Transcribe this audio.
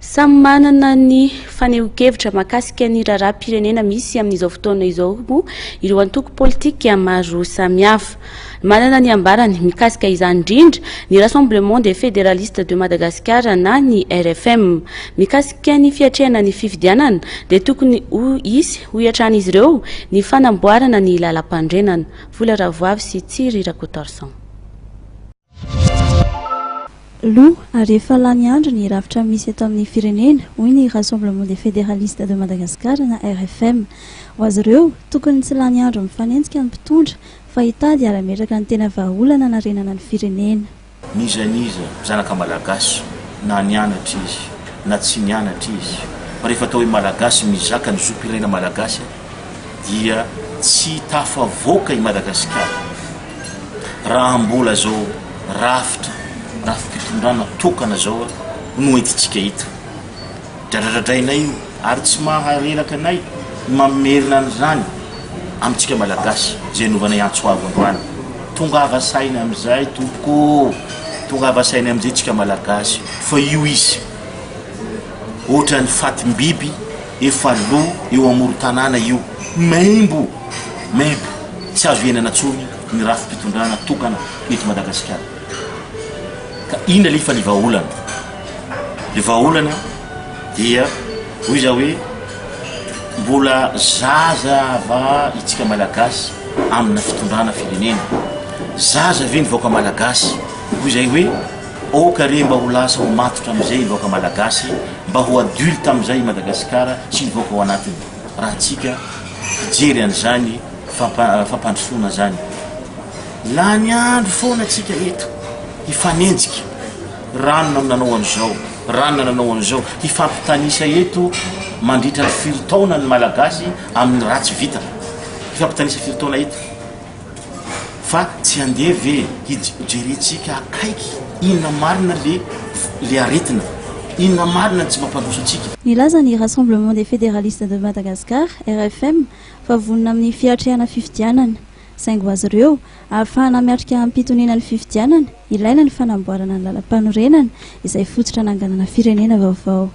Samy manana ny fanehoan-kevitra mahakasika ny raharaham-pirenena misy amin'izao fotoana izao moa ireo antoko politika maro samihafa. Manana ny ambarany mikasika izany indrindra ny Rassemblement des fédéralistes de Madagascar na ny RFM. Mikasika ny fiatrehana ny fifidianana dia tokony ho iatran'izy ireo ny fanamboarana ny lalam-pandrenana. Vola Ravoavy sy Tsiry Rakotorsan. Ary efa lany andro ny rafitra misy eto amin'ny firenena hoy ny Rassemblement des fédéralistes de Madagascar na RFM. Ho azy ireo tokony tsy lany andro mifanenjika ny mpitondra fa hitady ara-metraka ny tena vahaolana na renana ny firenena. Nizaniza zanaka malagasy na nianatra izy na tsy nianatra izy fa rehefa atao hoe malagasy mizaka ny zompirena malagasy dia tsy tafavoaka i Madagasikara raha mbola zao rafitra fitondrana tokana zao no entitsika hita dradradradrainay ary tsy maharelaka anay mamerina an'izany amintsika malagasy zay novanay antsoavo androany tonga avasaina amin'izay tompoko tonga avasaina amin'izay tsika malagasy fa io izy ohatra ny fatim-biby efa lo eo amoron-tanàna io maimbo tsy azo ienana tsony ny rafi-pitondrana tokana eto Madagasikara. Ka ina lefa ny vahaolana dia hoy za hoe mbola zaza va itsika malagasy amina fitondrana firenena zaza ve ny vahoaka malagasy hoy zay hoe okare mba ho lasa ho matotra amin'izay ny vahoaka malagasy mba ho adulte amin'izay Madagasikara sy ny vahoaka ao anatiny raha tsika fijery an'izany fampandrosoana zany lany andro foana tsika eto hifanenjika ranona nanao an'izao hifampitanisa eto mandritra ny filotaona ny malagasy amin'ny ratsy vita hifampitanisa filotaona eto fa tsy andeha ve hijerentsika akaiky inona marina le aretina inona marina tsy mampandroso atsika. Nilaza ny Rassemblement des fédéralistes de Madagascar RFM fa vonona amin'ny fiatrehana fifidianana saingo azy ireo ahafahana miatrika ampitonena ny fifidianana ilaina ny fanamboarana ny lalam-panorenana izay fototra nanganana firenena vaovao.